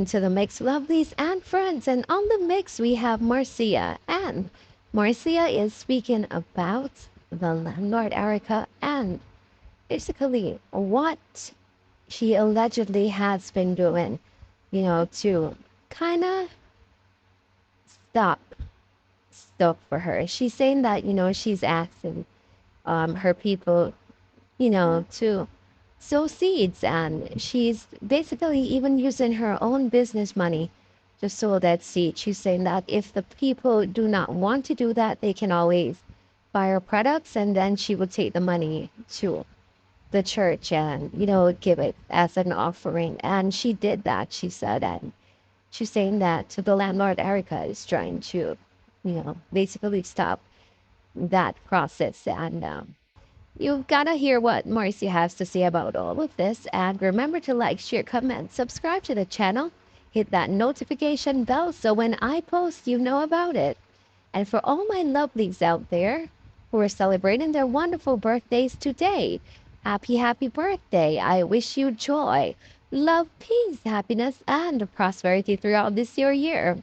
welcome to the mix, lovelies and friends. And on the mix, we have Marcia. And Marcia is speaking about the landlord Erica and basically what she allegedly has been doing, to kind of stop stuff for her. She's saying that, she's asking her people, to sow seeds. And she's basically even using her own business money to sow that seed. She's saying that if the people do not want to do that, they can always buy her products, and then she would take the money to the church and, give it as an offering. And she did that, she said. And she's saying that the landlord Erica is trying to, basically stop that process. And you've got to hear what Marcia has to say about all of this. And remember to like, share, comment, subscribe to the channel, hit that notification bell so when I post, you know about it. And for all my lovelies out there who are celebrating their wonderful birthdays today, happy birthday. I wish you joy, love, peace, happiness, and prosperity throughout this year.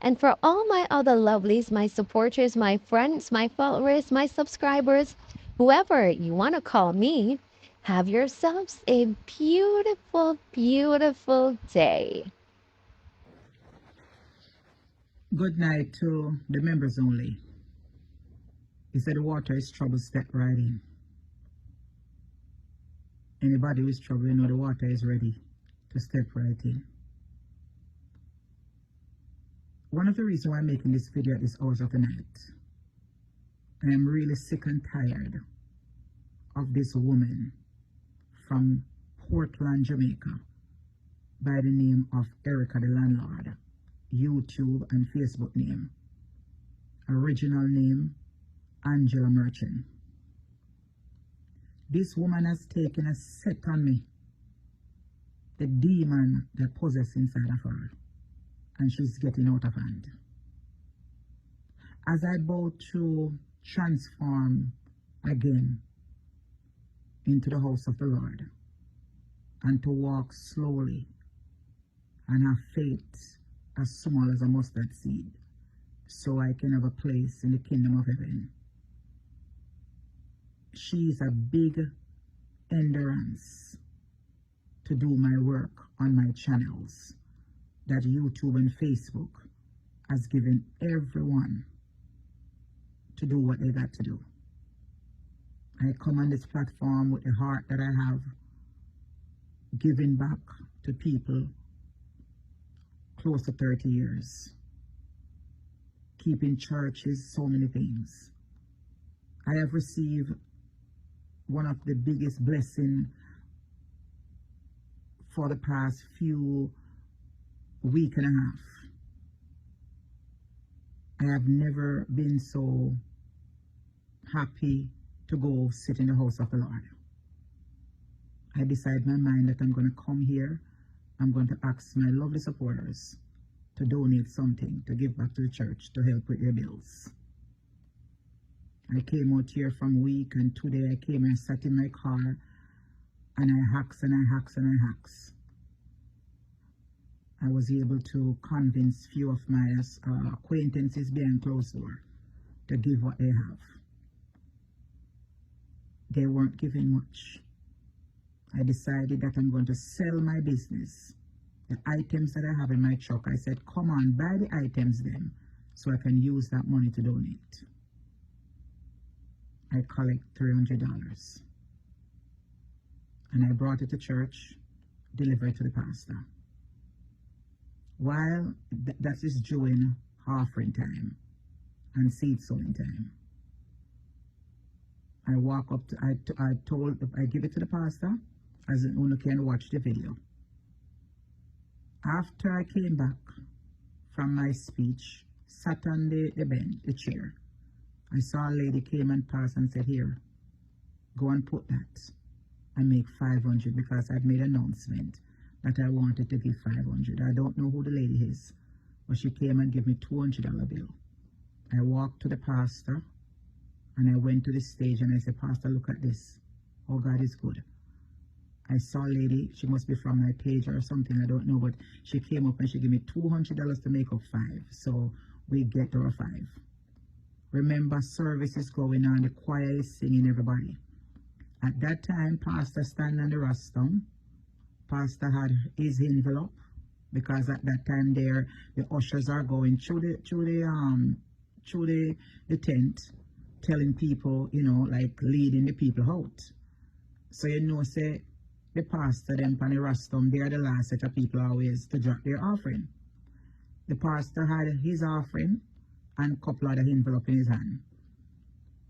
And for all my other lovelies, my supporters, my friends, my followers, my subscribers, whoever you want to call me, have yourselves a beautiful, beautiful day. Good night to the members only. He said the water is trouble, step right in. Anybody who is trouble, the water is ready to step right in. One of the reasons why I'm making this video at this hours of the night, I am really sick and tired of this woman from Portland, Jamaica, by the name of Erica the Landlord, YouTube and Facebook name. Original name, Angela Merchant. This woman has taken a set on me, the demon that possesses inside of her, and she's getting out of hand. As I bow to transform again into the house of the Lord, and to walk slowly and have faith as small as a mustard seed, so I can have a place in the kingdom of heaven. She is a big hindrance to do my work on my channels that YouTube and Facebook has given everyone to do what they got to do. I come on this platform with the heart that I have, giving back to people close to 30 years, keeping churches, so many things. I have received one of the biggest blessings for the past few week and a half. I have never been so happy to go sit in the house of the Lord. I decide in my mind that I'm going to come here. I'm going to ask my lovely supporters to donate something to give back to the church to help with their bills. I came out here from week, and today I came and sat in my car and I hacks and I hacks and I hacks. I was able to convince few of my acquaintances behind closed door to give what they have. They weren't giving much. I decided that I'm going to sell my business. The items that I have in my truck, I said, come on, buy the items then, so I can use that money to donate. I collect $300. And I brought it to church, delivered it to the pastor. While that is during offering time and seed sowing time, I walk up to, I give it to the pastor, as an owner can watch the video. After I came back from my speech, sat on the bench, the chair, I saw a lady came and passed and said, here, go and put that and make 500, because I'd made an announcement that I wanted to give 500. I don't know who the lady is, but she came and gave me $200 bill. I walked to the pastor and I went to the stage and I said, Pastor, look at this. Oh, God is good. I saw a lady, she must be from my page or something, I don't know, but she came up and she gave me $200 to make up 5. So we get our 5. Remember, service is going on, the choir is singing, everybody. At that time, Pastor stand on the rostrum. Pastor had his envelope, because at that time there, the ushers are going through the tent, telling people, you know, like leading the people out. So you know, say the pastor them on the rostrum, they are the last set of people always to drop their offering. The pastor had his offering and a couple of the envelope in his hand.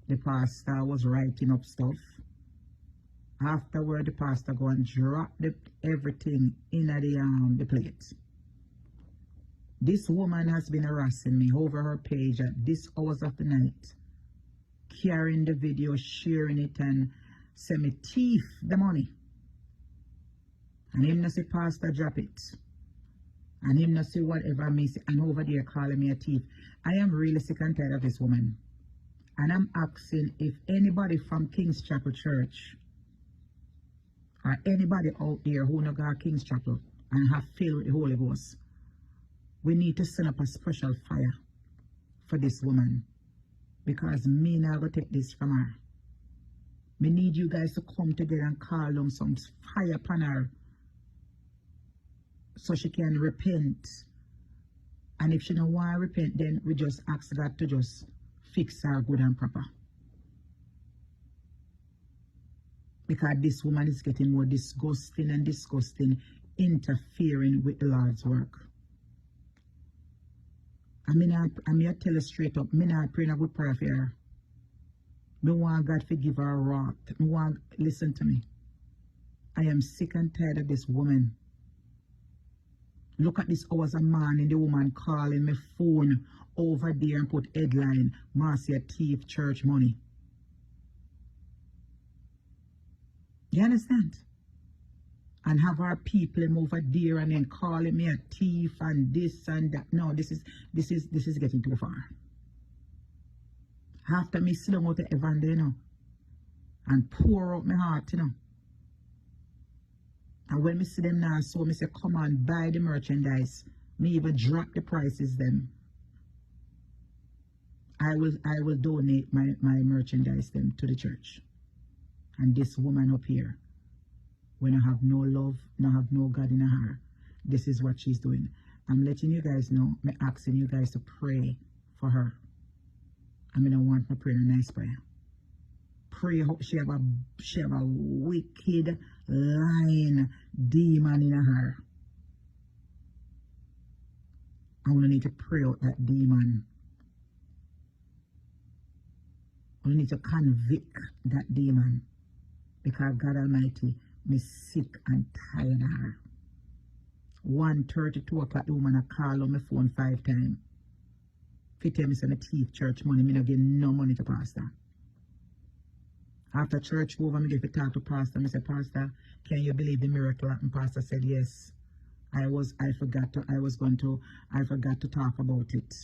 The pastor was writing up stuff. Afterward, the pastor go and drop everything in the plate. This woman has been harassing me over her page at this hours of the night, carrying the video, sharing it, and say me thief the money. And him not say, Pastor, drop it. And him not say whatever me say, and over there calling me a thief. I am really sick and tired of this woman. And I'm asking if anybody from King's Chapel Church or anybody out there who not got King's Chapel and have filled with the Holy Ghost, we need to send up a special fire for this woman, because me now go take this from her. We need you guys to come together and call them some fire upon her so she can repent. And if she don't want to repent, then we just ask God to just fix her good and proper. Because this woman is getting more disgusting and interfering with the Lord's work. I'm here to tell her straight up, I'm not praying a good prayer for her. I want God to give her wrath. Listen to me. I am sick and tired of this woman. Look at this hours of morning, the woman calling my phone over there and put headline, Marcia thief church money. You understand? And have our people over there and then calling me a thief and this and that. No, this is getting too far. After me sit down out the heaven there, you know, and pour out my heart, you know. And when me see them now, so me say, come on, buy the merchandise. Me even drop the prices them. I will donate my merchandise them to the church. And this woman up here, when I have no love, no have no God in her, this is what she's doing. I'm letting you guys know, I'm asking you guys to pray for her. I'm gonna want to pray a nice prayer. Pray she have a wicked, lying demon in her. I'm gonna need to pray out that demon. We need to convict that demon, because God Almighty, me sick and tired of her. 1:32 o'clock, the woman I call on my phone 5 times. If you tell me some thief church money, me not give no money to pastor. After church over, me get to talk to pastor. I say, Pastor, can you believe the miracle? And pastor said, yes. I forgot to talk about it.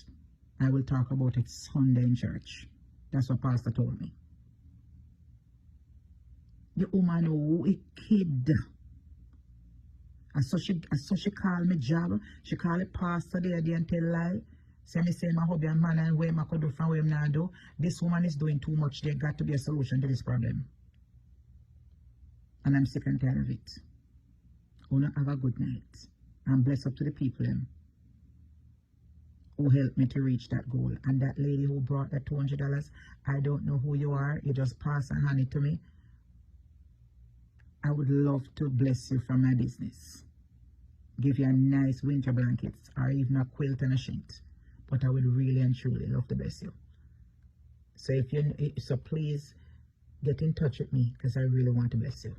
I will talk about it Sunday in church. That's what pastor told me. The woman wicked. And so she called me job. She called the pastor there and tell lie. Say me say my hubby and man and way I could do from where I now do. This woman is doing too much. There got to be a solution to this problem. And I'm sick and tired of it. Wanna have a good night. And bless up to the people who helped me to reach that goal. And that lady who brought that $200, I don't know who you are. You just pass and hand it to me. I would love to bless you from my business. Give you a nice winter blanket or even a quilt and a sheet. But I would really and truly love to bless you. So please get in touch with me, because I really want to bless you.